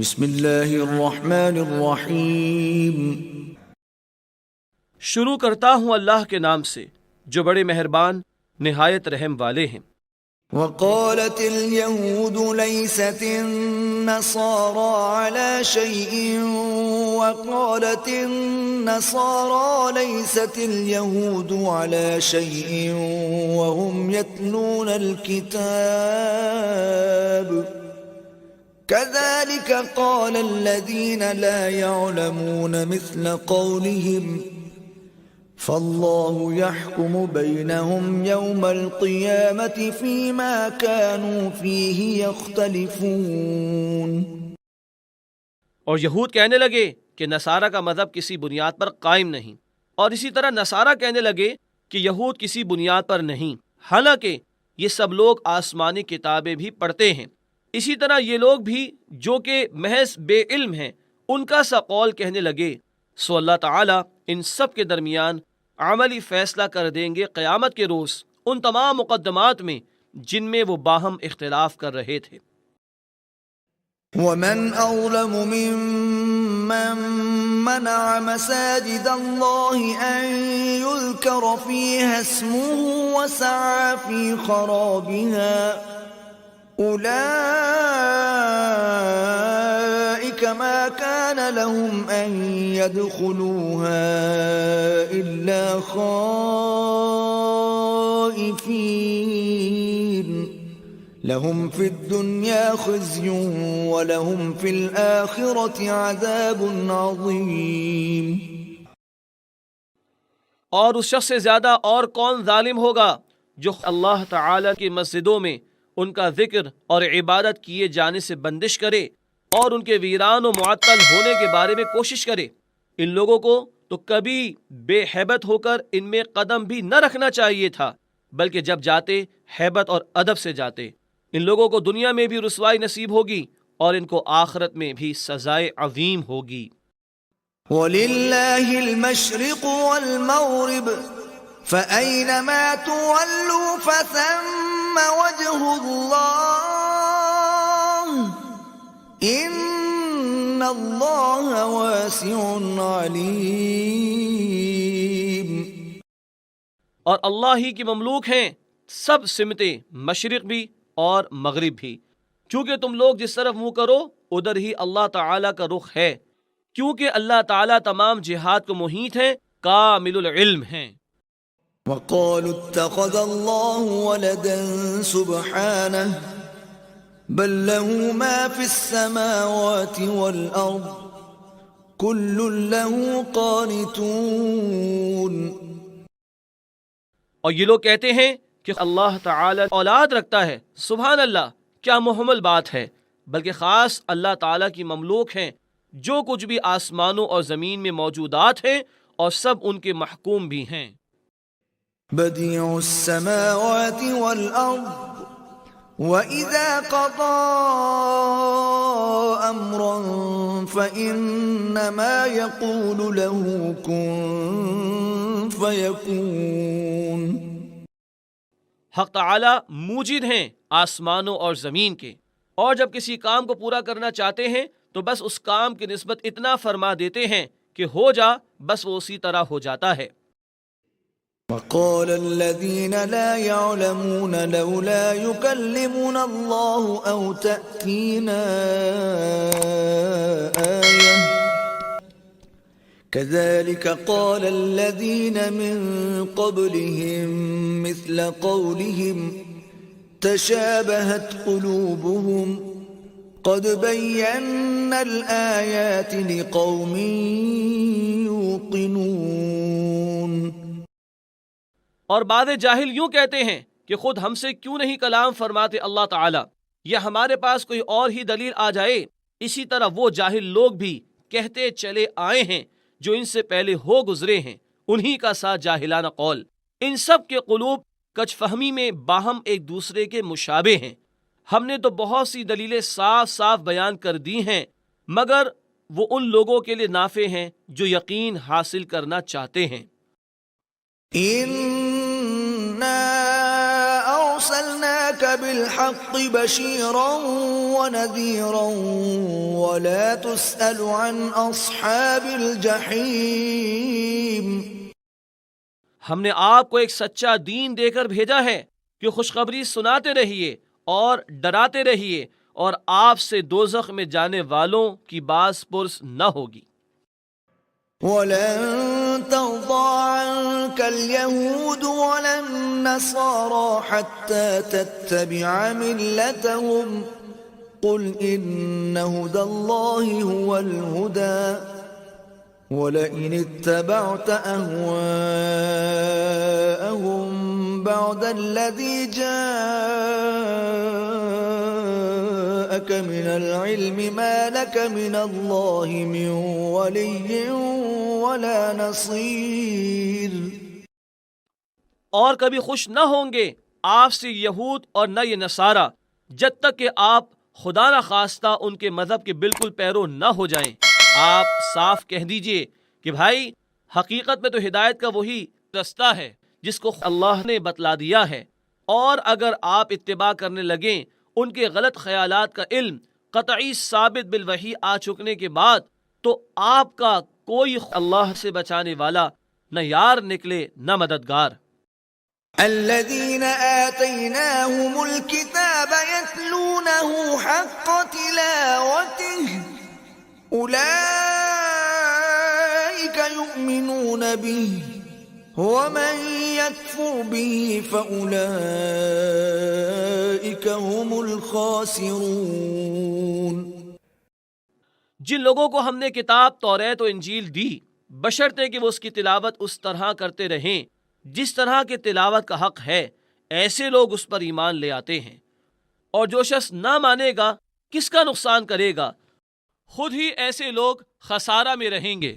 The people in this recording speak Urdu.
بسم اللہ الرحمن الرحیم۔ شروع کرتا ہوں اللہ کے نام سے جو بڑے مہربان نہایت رحم والے ہیں۔ وقالت اليهود ليست النصارى على شيء وقالت النصارى ليست اليهود على شيء وهم يتلون الكتاب كذلك قال الذين لا يعلمون مثل قولهم فالله يحكم بينهم يوم القيامة فيما كانوا فيه يختلفون۔ اور یہود کہنے لگے کہ نصارہ کا مذہب کسی بنیاد پر قائم نہیں، اور اسی طرح نصارہ کہنے لگے کہ یہود کسی بنیاد پر نہیں، حالانکہ یہ سب لوگ آسمانی کتابیں بھی پڑھتے ہیں۔ اسی طرح یہ لوگ بھی جو کہ محض بے علم ہیں ان کا سا قول کہنے لگے، سو اللہ تعالیٰ ان سب کے درمیان عملی فیصلہ کر دیں گے قیامت کے روز ان تمام مقدمات میں جن میں وہ باہم اختلاف کر رہے تھے۔ ومن أظلم ممن منع مساجد الله أن يذكر فيها اسمه وسعى في خرابها أولئك ما كان لهم أن يدخلوها إلا خائفين لهم في الدنيا خزي ولهم في الآخرة عذاب عظيم۔ اور اس شخص سے زیادہ اور کون ظالم ہوگا جو اللہ تعالی کی مسجدوں میں ان کا ذکر اور عبادت کیے جانے سے بندش کرے اور ان کے ویران و معطل ہونے کے بارے میں کوشش کرے۔ ان لوگوں کو تو کبھی بے ہیبت ہو کر ان میں قدم بھی نہ رکھنا چاہیے تھا، بلکہ جب جاتے ہیبت اور ادب سے جاتے۔ ان لوگوں کو دنیا میں بھی رسوائی نصیب ہوگی اور ان کو آخرت میں بھی سزائے عظیم ہوگی۔ وَلِلَّهِ الْمَشْرِقُ وَالْمَغْرِبُ فَأَيْنَمَا تُوَلُّوا فَثَمَّ وَجْهُ اللَّهِ إِنَّ اللَّهَ وَاسِعٌ عَلِيمٌ۔ اور اللہ ہی کی مملوک ہیں سب سمتیں، مشرق بھی اور مغرب بھی، چونکہ تم لوگ جس طرف منہ کرو ادھر ہی اللہ تعالیٰ کا رخ ہے، کیونکہ اللہ تعالیٰ تمام جہات کو محیط ہے، کامل العلم ہیں۔ وقالوا اتخذ الله ولدا سبحانه بل له ما في السماوات والأرض كل له قانتون۔ اور یہ لوگ کہتے ہیں کہ اللہ تعالیٰ اولاد رکھتا ہے، سبحان اللہ، کیا محمل بات ہے، بلکہ خاص اللہ تعالیٰ کی مملوک ہیں جو کچھ بھی آسمانوں اور زمین میں موجودات ہیں، اور سب ان کے محکوم بھی ہیں۔ بديع السماوات والأرض وإذا قضى أمرا فإنما يقول له كن فيكون۔ حق تعالی موجد ہیں آسمانوں اور زمین کے، اور جب کسی کام کو پورا کرنا چاہتے ہیں تو بس اس کام کی نسبت اتنا فرما دیتے ہیں کہ ہو جا، بس وہ اسی طرح ہو جاتا ہے۔ وقال الذين لا يعلمون لولا يكلمنا الله أو تأتينا آية كذلك قال الذين من قبلهم مثل قولهم تشابهت قلوبهم قد بينا الآيات لقوم يوقنون۔ اور بعض جاہل یوں کہتے ہیں کہ خود ہم سے کیوں نہیں کلام فرماتے اللہ تعالیٰ، یا ہمارے پاس کوئی اور ہی دلیل آ جائے۔ اسی طرح وہ جاہل لوگ بھی کہتے چلے آئے ہیں جو ان سے پہلے ہو گزرے ہیں، انہی کا سا جاہلانہ قول۔ ان سب کے قلوب کچھ فہمی میں باہم ایک دوسرے کے مشابہ ہیں۔ ہم نے تو بہت سی دلیلیں صاف صاف بیان کر دی ہیں، مگر وہ ان لوگوں کے لیے نافع ہیں جو یقین حاصل کرنا چاہتے ہیں۔ إِنَّا أَرْسَلْنَا أرسلناك بالحق بشيرا ونذيرا ولا تسأل عن أصحاب الجحيم. ہم نے آپ کو ایک سچا دین دے کر بھیجا ہے کہ خوشخبری سناتے رہیے اور ڈراتے رہیے، اور آپ سے دوزخ میں جانے والوں کی باز پرس نہ ہوگی. ولن ترضى عنك اليهود ولا النصارى حتى تتبع ملتهم قل إن هدى الله هو الهدى ولئن اتبعت أهواءهم بعد الذي جاءك من العلم ما لك من الله من ولي ولا نصير. اور کبھی خوش نہ ہوں گے آپ سے یہود اور نہ یہ نصارہ جب تک کہ آپ خدا نہ خواستہ ان کے مذہب کے بالکل پیرو نہ ہو جائیں. آپ صاف کہہ دیجئے کہ بھائی حقیقت میں تو ہدایت کا وہی رستہ ہے جس کو اللہ نے بتلا دیا ہے، اور اگر آپ اتباع کرنے لگیں ان کے غلط خیالات کا علم قطعی ثابت بالوحی آ چکنے کے بعد، تو آپ کا کوئی اللہ سے بچانے والا نہ یار نکلے نہ مددگار. الذين آتيناهم الكتاب يتلونه حق تلاوته أولئك يؤمنون به ومن يكفر به فأولئك هم الخاسرون. جن لوگوں کو ہم نے کتاب توریت و انجیل دی بشرطے کہ وہ اس کی تلاوت اس طرح کرتے رہیں جس طرح کے تلاوت کا حق ہے، ایسے لوگ اس پر ایمان لے آتے ہیں. اور جو شخص نہ مانے گا کس کا نقصان کرے گا، خود ہی ایسے لوگ خسارہ میں رہیں گے.